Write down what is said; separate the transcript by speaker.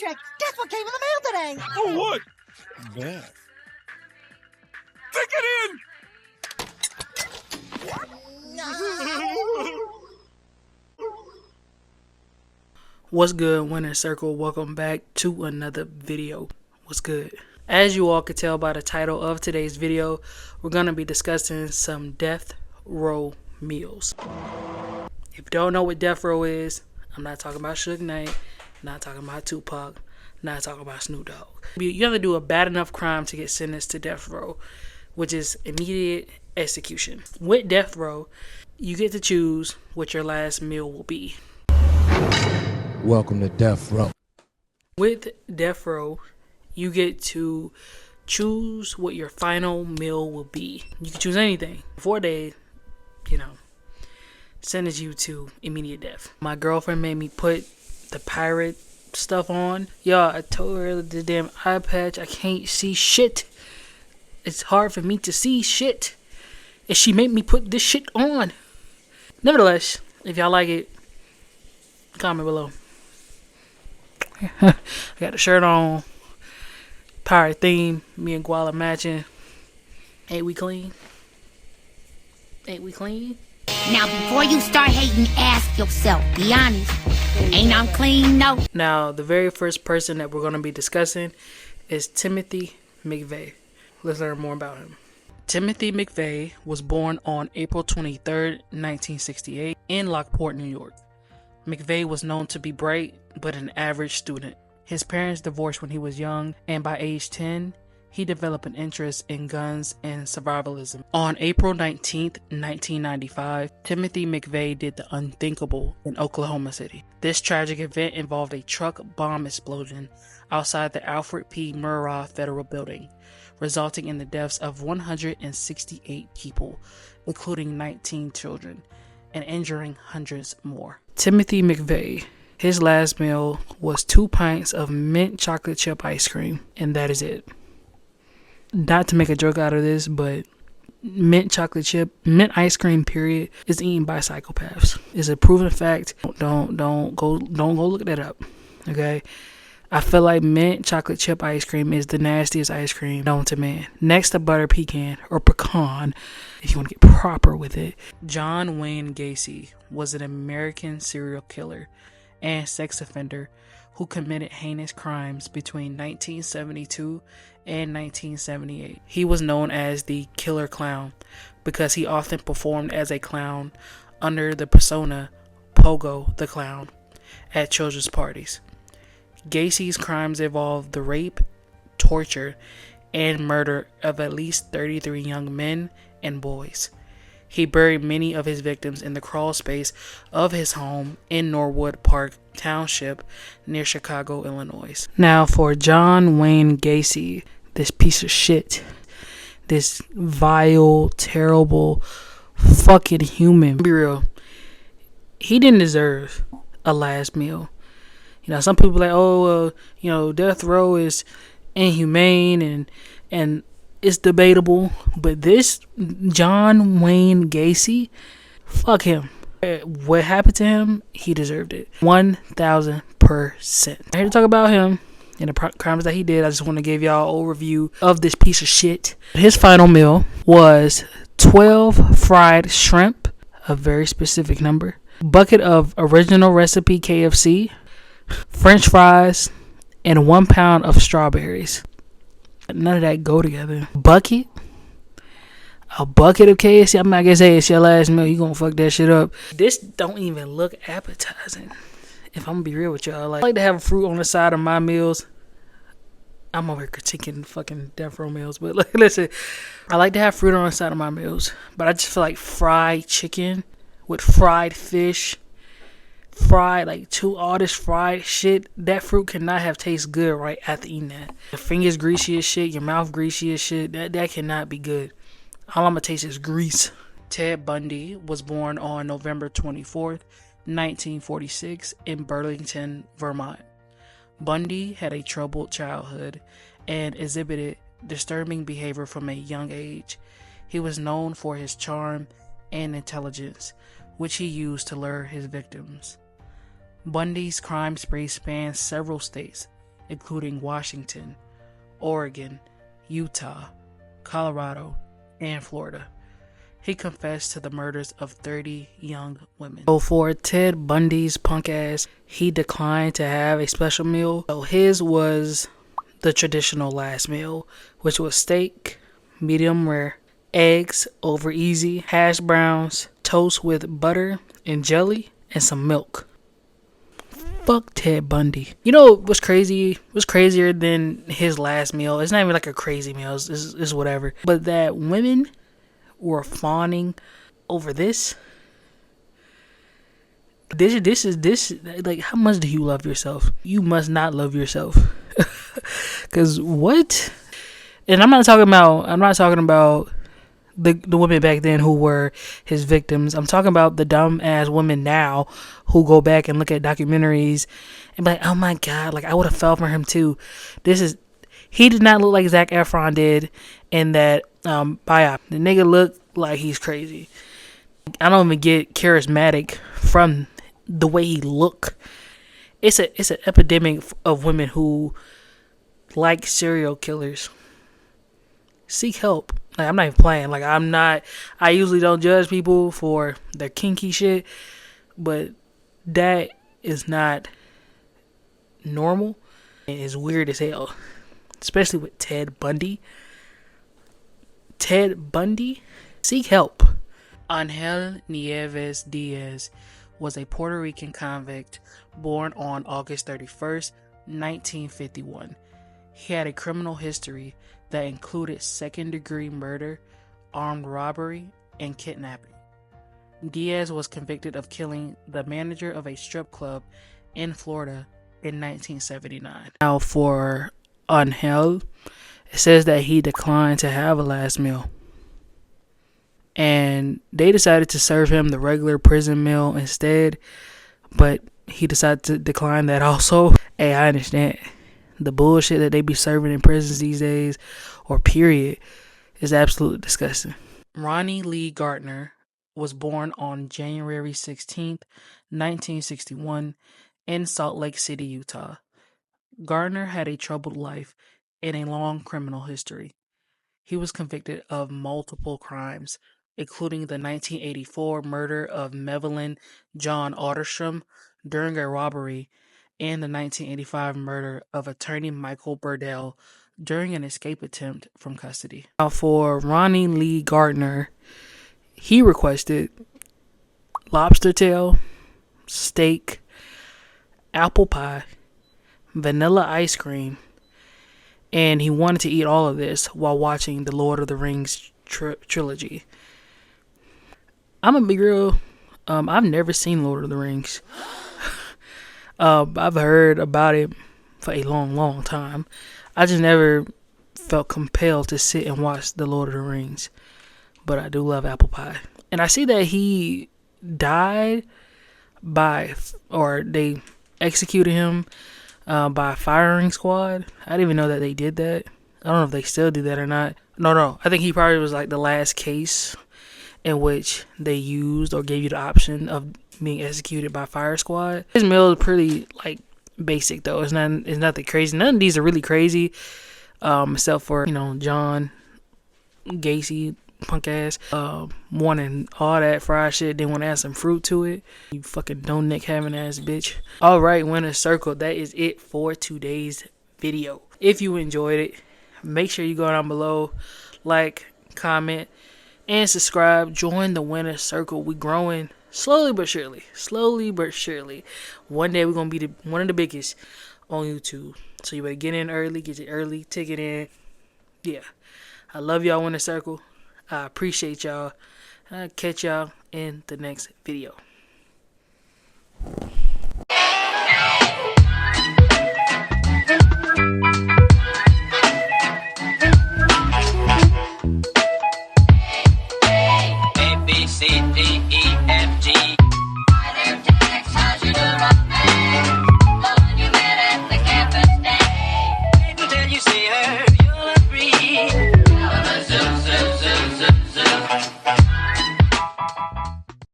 Speaker 1: Patrick, guess what came in the mail today?
Speaker 2: Oh, what?
Speaker 3: Death.
Speaker 2: Take it in!
Speaker 4: What's good, Winner Circle? Welcome back to another video. What's good? As you all could tell by the title of today's video, we're going to be discussing some death row meals. If you don't know what death row is, I'm not talking about Suge Knight, not talking about Tupac, not talking about Snoop Dogg. You have to do a bad enough crime to get sentenced to death row, which is immediate execution. With death row, you get to choose what your last meal will be.
Speaker 3: Welcome to Death Row.
Speaker 4: With death row, you get to choose what your final meal will be. You can choose anything before they, sentence you to immediate death. My girlfriend made me put the pirate stuff on. Y'all, I told her the damn eye patch, I can't see shit. It's hard for me to see shit. And she made me put this shit on. Nevertheless, if y'all like it, comment below. I got a shirt on. Pirate theme. Me and Guala matching. Ain't we clean? Ain't we clean?
Speaker 5: Now before you start hating, ask yourself. Be honest. Ain't I clean? No.
Speaker 4: Now the very first person that we're going to be discussing is Timothy McVeigh. Let's learn more about him. Timothy McVeigh was born on April 23rd, 1968 in Lockport, New York. McVeigh was known to be bright, but an average student. His parents divorced when he was young, and by age 10, he developed an interest in guns and survivalism. On April 19th, 1995, Timothy McVeigh did the unthinkable in Oklahoma City. This tragic event involved a truck bomb explosion outside the Alfred P. Murrah Federal Building, resulting in the deaths of 168 people, including 19 children, and injuring hundreds more. Timothy McVeigh, his last meal was 2 pints of mint chocolate chip ice cream, and that is it. Not to make a joke out of this, but mint ice cream period is eaten by psychopaths. It's a proven fact. Don't go look that up. Okay? I feel like mint chocolate chip ice cream is the nastiest ice cream known to man. Next to butter pecan or pecan, if you want to get proper with it. John Wayne Gacy was an American serial killer and sex offender who committed heinous crimes between 1972 and 1978. He was known as the Killer Clown because he often performed as a clown under the persona Pogo the Clown at children's parties. Gacy's crimes involved the rape, torture, and murder of at least 33 young men and boys. He buried many of his victims in the crawl space of his home in Norwood Park Township near Chicago, Illinois. Now for John Wayne Gacy, this piece of shit, this vile, terrible, fucking human. Be real, he didn't deserve a last meal. Some people are like, death row is inhumane and it's debatable. But this John Wayne Gacy, fuck him. What happened to him, he deserved it. 1000%. I'm here to talk about him and the crimes that he did. I just want to give y'all an overview of this piece of shit. His final meal was 12 fried shrimp, a very specific number, bucket of original recipe KFC, French fries, and 1 pound of strawberries. None of that go together. A bucket of KFC. I'm not gonna say it's your last meal. You gonna fuck that shit up. This don't even look appetizing. If I'm gonna be real with y'all, I like to have fruit on the side of my meals. I'm over here critiquing fucking death row meals, but listen, I like to have fruit on the side of my meals, but I just feel like fried chicken with fried fish, all this fried shit, that fruit cannot have tasted good right after eating that. Your fingers greasy as shit, your mouth greasy as shit, that cannot be good. All I'm gonna taste is grease. Ted Bundy was born on November 24th, 1946 in Burlington, Vermont. Bundy had a troubled childhood and exhibited disturbing behavior from a young age. He was known for his charm and intelligence, which he used to lure his victims. Bundy's crime spree spanned several states, including Washington, Oregon, Utah, Colorado, and Florida. He confessed to the murders of 30 young women. So for Ted Bundy's punk ass, he declined to have a special meal. So his was the traditional last meal, which was steak, medium rare, eggs over easy, hash browns, toast with butter and jelly, and some milk. Fuck Ted Bundy. You know what's crazy? What's crazier than his last meal? It's not even like a crazy meal. It's whatever. But that women were fawning over this. This is like, how much do you love yourself? You must not love yourself. Cause what? And I'm not talking about the women back then who were his victims. I'm talking about the dumb ass women now who go back and look at documentaries and be like, oh my god, like I would have fell for him too. He did not look like Zac Efron did in that biop. The nigga looked like he's crazy. I don't even get charismatic from the way he look. It's an epidemic of women who like serial killers. Seek help. Like, I'm not even playing. Like, I usually don't judge people for their kinky shit, but that is not normal. And it's weird as hell. Especially with Ted Bundy. Ted Bundy? Seek help. Angel Nieves Diaz was a Puerto Rican convict born on August 31st, 1951. He had a criminal history that included second-degree murder, armed robbery, and kidnapping. Diaz was convicted of killing the manager of a strip club in Florida in 1979. Now for Angel, it says that he declined to have a last meal. And they decided to serve him the regular prison meal instead, but he decided to decline that also. Hey, I understand. The bullshit that they be serving in prisons these days, or period, is absolutely disgusting. Ronnie Lee Gardner was born on January 16th, 1961, in Salt Lake City, Utah. Gardner had a troubled life and a long criminal history. He was convicted of multiple crimes, including the 1984 murder of Evelyn John Otterstrom during a robbery and the 1985 murder of attorney Michael Burdell during an escape attempt from custody. Now for Ronnie Lee Gardner, he requested lobster tail, steak, apple pie, vanilla ice cream, and he wanted to eat all of this while watching the Lord of the Rings trilogy. I'm a big girl. I've never seen Lord of the Rings. I've heard about it for a long, long time. I just never felt compelled to sit and watch the Lord of the Rings. But I do love apple pie. And I see that he died or they executed him by a firing squad. I didn't even know that they did that. I don't know if they still do that or not. No. I think he probably was like the last case in which they used or gave you the option of being executed by fire squad. His meal is pretty like basic though. It's nothing crazy. None of these are really crazy, except for John Gacy, punk ass, wanting all that fried shit. They want to add some fruit to it. You fucking don't neck having ass bitch. All right, Winner's Circle. That is it for today's video. If you enjoyed it, make sure you go down below, like, comment, and subscribe. Join the Winner's Circle. We growing slowly but surely. One day we're gonna be one of the biggest on YouTube. So you better get in early, get your early ticket in. Yeah, I love y'all, Winner's Circle. I appreciate y'all. I'll catch y'all in the next video.